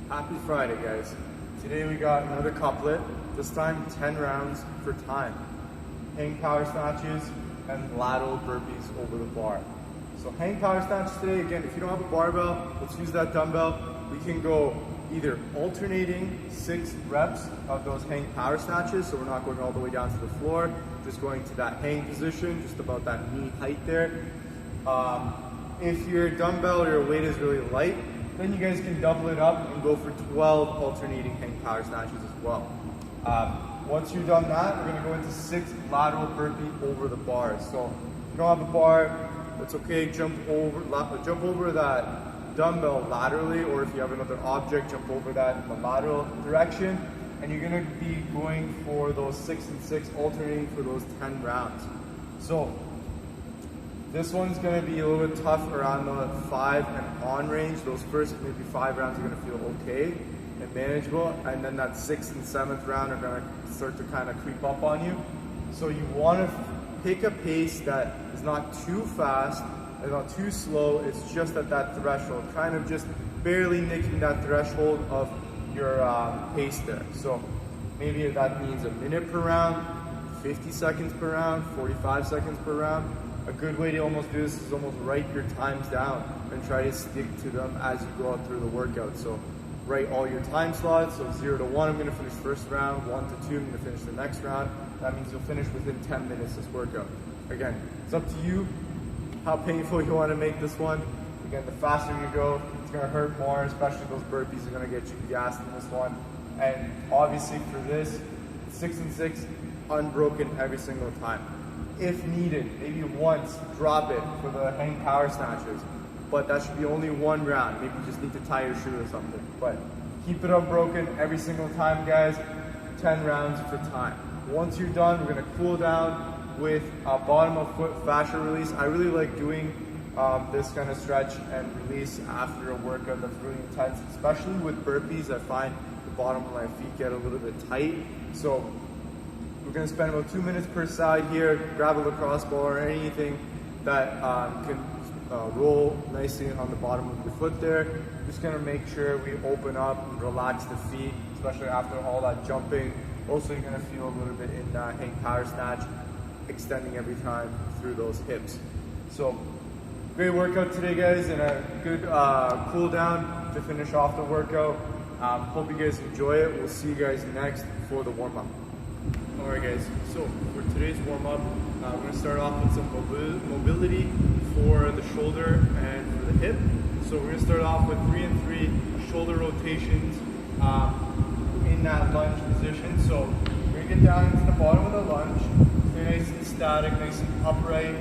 Happy Friday, guys. Today we got another couplet, this time 10 rounds for time. Hang power snatches and lateral burpees over the bar. So hang power snatches today, again, if you don't have a barbell, let's use that dumbbell. We can go either alternating 6 reps of those hang power snatches, so we're not going all the way down to the floor, just going to that hang position, just about that knee height there. If your dumbbell or your weight is really light, then you guys can double it up and go for 12 alternating hang power snatches as well. Once you've done that, we're gonna go into 6 lateral burpee over the bar. So if you don't have a bar, that's okay, jump over that dumbbell laterally, or if you have another object, jump over that in the lateral direction. And you're gonna be going for those 6 and 6, alternating for those 10 rounds. So this one's gonna be a little bit tough around the 5 and on range. Those first maybe 5 rounds are gonna feel okay and manageable, and then that 6th and 7th round are gonna start to kind of creep up on you. So you wanna pick a pace that is not too fast and not too slow. It's just at that threshold, kind of just barely nicking that threshold of your pace there. So maybe that means a minute per round, 50 seconds per round, 45 seconds per round. A good way to almost do this is almost write your times down and try to stick to them as you go out through the workout. So write all your time slots. So 0 to 1, I'm gonna finish first round, 1 to 2, I'm gonna finish the next round. That means you'll finish within 10 minutes this workout. Again, it's up to you how painful you wanna make this one. Again, the faster you go, it's gonna hurt more, especially those burpees are gonna get you gassed in this one. And obviously for this, 6 and 6, unbroken every single time. If needed, maybe once, drop it for the hang power snatches. But that should be only 1 round. Maybe you just need to tie your shoe or something. But keep it unbroken every single time, guys. 10 rounds for time. Once you're done, we're gonna cool down with a bottom of foot fascia release. I really like doing this kind of stretch and release after a workout that's really intense, especially with burpees. I find the bottom of my feet get a little bit tight. So we're gonna spend about 2 minutes per side here. Grab a lacrosse ball or anything that can roll nicely on the bottom of your foot there. Just gonna make sure we open up and relax the feet, especially after all that jumping. Also, you're gonna feel a little bit in that hang power snatch, extending every time through those hips. So, great workout today, guys, and a good cool down to finish off the workout. Hope you guys enjoy it. We'll see you guys next for the warm-up. Alright guys, so for today's warm-up, we're going to start off with some mobility for the shoulder and for the hip. So we're going to start off with 3 and 3 shoulder rotations in that lunge position. So we're going to get down into the bottom of the lunge, stay nice and static, nice and upright.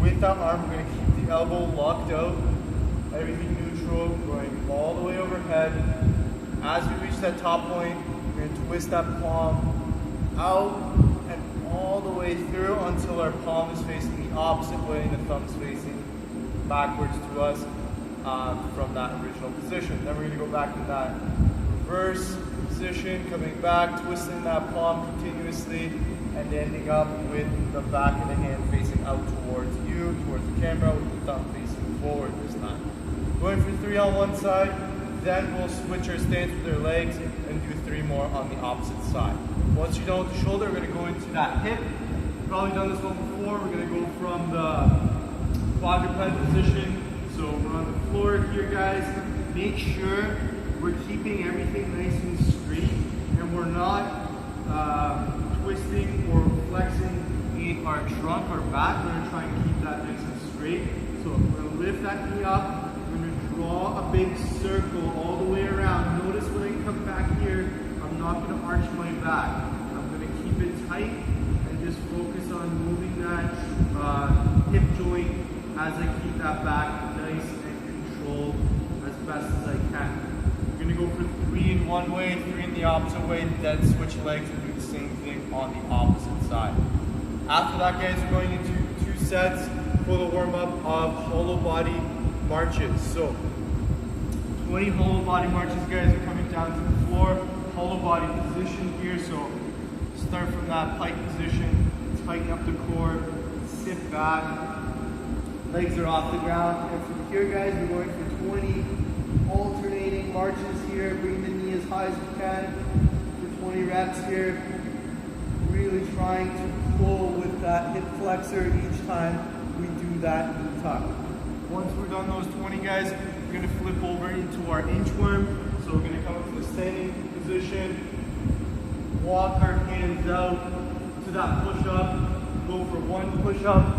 With that arm, we're going to keep the elbow locked out, everything neutral, going all the way overhead. As we reach that top point, we're going to twist that palm out and all the way through until our palm is facing the opposite way and the thumb's facing backwards to us from that original position. Then we're going to go back to that reverse position, coming back, twisting that palm continuously, and ending up with the back of the hand facing out towards you, towards the camera, with the thumb facing forward this time. Going for 3 on one side, then we'll switch our stance with our legs and do 3 more on the opposite side. Once you're done with the shoulder, we're going to go into that hip. You've probably done this one before. We're going to go from the quadruped position. So we're on the floor here, guys. Make sure we're keeping everything nice and straight, and we're not twisting or flexing in our trunk or back. We're going to try and keep that nice and straight. So we're going to lift that knee up. We're going to draw a big circle all the way around. Notice when I come back here, I'm not going to arch my back. I'm going to keep it tight and just focus on moving that hip joint as I keep that back nice and controlled as best as I can. We're going to go for 3 in one way, 3 in the opposite way, then switch legs and do the same thing on the opposite side. After that, guys, we're going into 2 sets for the warm-up of hollow body marches. So 20 hollow body marches, guys, are coming down to the floor. Hollow body position here, so start from that pike position, tighten up the core, sit back, legs are off the ground, and from here, guys, we're going for 20 alternating same marches here, bring the knee as high as you can for 20 reps here. Really trying to pull with that hip flexor each time we do that knee tuck. Once we're done those 20 guys, we're gonna flip over into our inchworm. So we're gonna come up to the standing position, walk our hands out to that push-up, go for one push-up,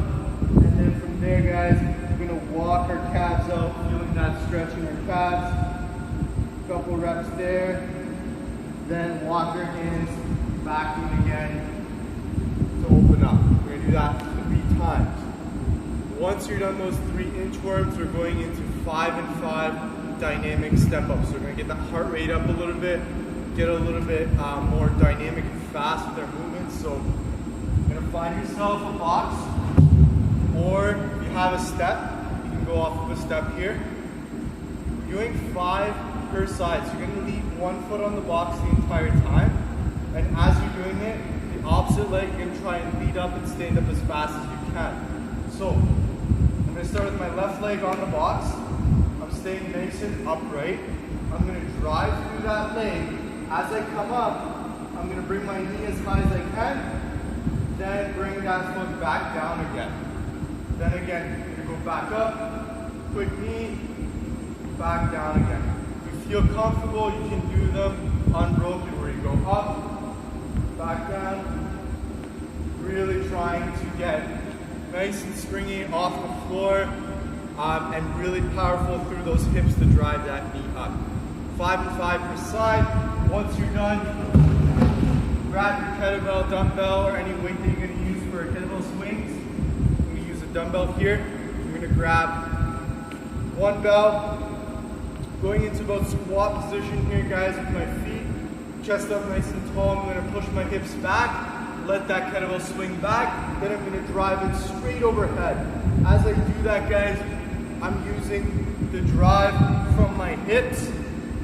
and then from there, guys, we're gonna walk our calves out, feeling that stretching our calves. Couple reps there, then walk our hands back in again to open up. We're gonna do that 3 times. Once you're done those 3 inchworms, we're going into 5 and 5 dynamic step ups. So we're gonna get that heart rate up a little bit, get a little bit more dynamic and fast with our movements. So you're gonna find yourself a box, or if you have a step, you can go off of a step here. We're doing 5 per side. So you're gonna leave one foot on the box the entire time. And as you're doing it, the opposite leg, you're gonna try and lead up and stand up as fast as you can. So I'm gonna start with my left leg on the box. I'm staying nice and upright. I'm gonna drive through that leg. As I come up, I'm gonna bring my knee as high as I can, then bring that foot back down again. Then again, you're gonna go back up, quick knee, back down again. If you feel comfortable, you can do them unbroken, where you go up, back down, really trying to get nice and springy off the floor, and really powerful through those hips to drive that knee up. 5 and 5 per side. Once you're done, grab your kettlebell, dumbbell, or any weight that you're going to use for kettlebell swings. I'm going to use a dumbbell here. I'm going to grab one bell, going into about squat position here, guys, with my feet, chest up nice and tall. I'm going to push my hips back, let that kettlebell swing back, then I'm going to drive it straight overhead. As I do that, guys, I'm using the drive from my hips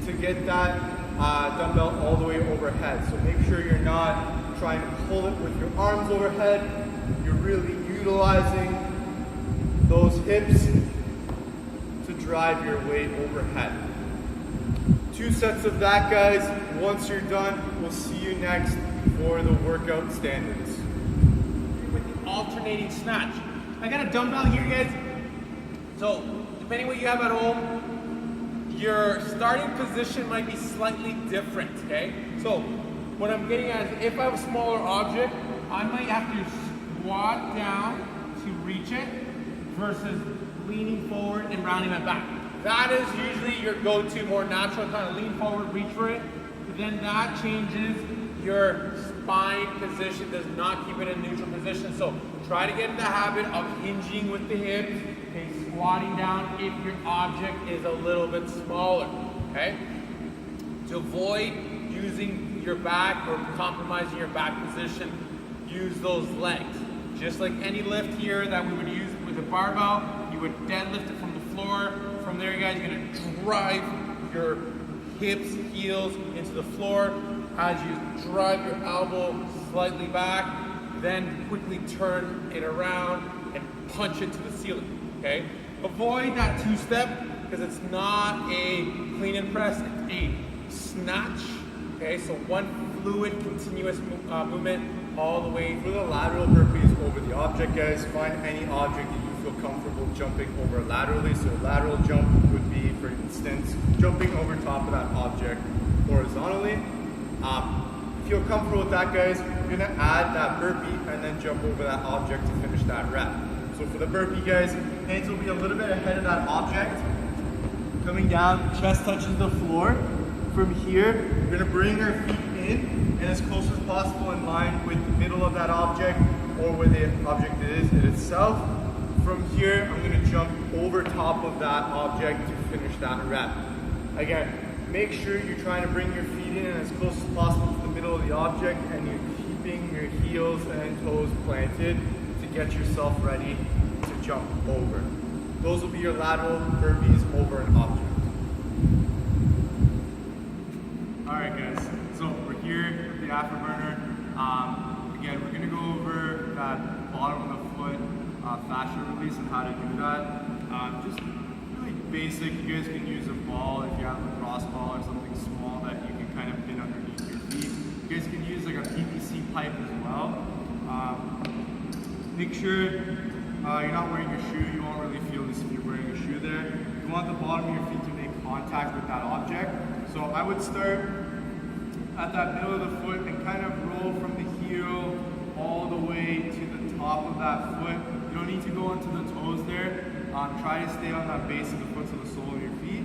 to get that dumbbell all the way overhead. So make sure you're not trying to pull it with your arms overhead. You're really utilizing those hips to drive your weight overhead. 2 sets of that, guys. Once you're done, we'll see you next for the workout standards. With the alternating snatch. I got a dumbbell here, guys. So, depending what you have at home, your starting position might be slightly different, okay? So, what I'm getting at is if I have a smaller object, I might have to squat down to reach it versus leaning forward and rounding my back. That is usually your go-to, more natural, kind of lean forward, reach for it. Then that changes your spine position, does not keep it in neutral position. So try to get in the habit of hinging with the hips, okay, squatting down if your object is a little bit smaller, okay? To avoid using your back or compromising your back position, use those legs. Just like any lift here that we would use with a barbell, you would deadlift it from the floor. From there, you guys are gonna drive your hips, heels into the floor. As you drive your elbow slightly back, then quickly turn it around and punch it to the ceiling, okay? Avoid that 2-step because it's not a clean and press, it's a snatch, okay? So one fluid, continuous movement all the way For the lateral burpees over the object, guys, find any object that you feel comfortable jumping over laterally. So a lateral jump would be, for instance, jumping over top of that object horizontally. If you're comfortable with that, guys, you're gonna add that burpee and then jump over that object to finish that rep. So for the burpee, guys, hands will be a little bit ahead of that object. Coming down, chest touches the floor. From here, we're gonna bring our feet in and as close as possible in line with the middle of that object or where the object is in itself. From here, I'm gonna jump over top of that object to finish that rep. Again, make sure you're trying to bring your feet in as close as possible to the middle of the object and you're keeping your heels and toes planted to get yourself ready to jump over. Those will be your lateral burpees over an object. Alright guys, so we're here with the AFTERBURNER. Again, we're going to go over that bottom of the foot fascia release and how to do that. Just really basic. You guys can use a ball if you have a cross ball or something small that you can kind of pin underneath your feet. You guys can use like a PVC pipe as well. Make sure you're not wearing your shoe. You won't really feel this if you're wearing a shoe there. You want the bottom of your feet to make contact with that object. So I would start at that middle of the foot and kind of roll from the heel all the way to the top of that foot. You don't need to go into the toes there. Try to stay on that base of the foot to the sole of your feet.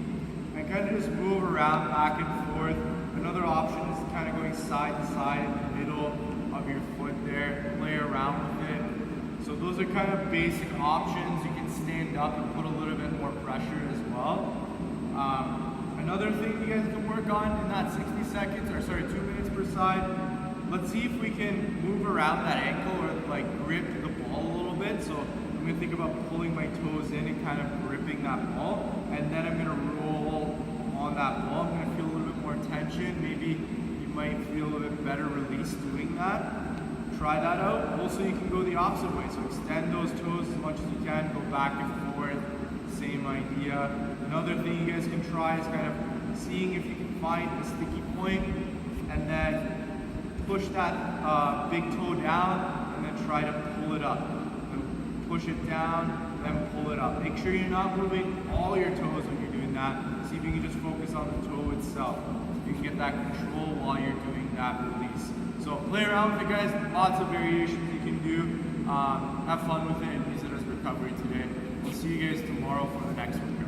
And kind of just move around back and forth. Another option is kind of going side to side in the middle of your foot there. Play around with it. So those are kind of basic options. You can stand up and put a little bit more pressure as well. Another thing you guys can work on in that 60 seconds, or sorry, 2 minutes per side, let's see if we can move around that ankle or like grip the ball a little bit. So I'm gonna think about pulling my toes in and kind of gripping that ball, and then I'm gonna roll on that ball. I'm gonna feel a little bit more tension. Maybe you might feel a little bit better release doing that. Try that out. Also, you can go the opposite way. So extend those toes as much as you can, go back and forth, same idea. Another thing you guys can try is kind of seeing if you can find a sticky point and then push that big toe down and then try to pull it up. And push it down, then pull it up. Make sure you're not moving all your toes when you're doing that. See if you can just focus on the toe itself. You can get that control while you're doing that release. So play around with it, guys. Lots of variations you can do. Have fun with it and use it as recovery today. We'll see you guys tomorrow for the next one.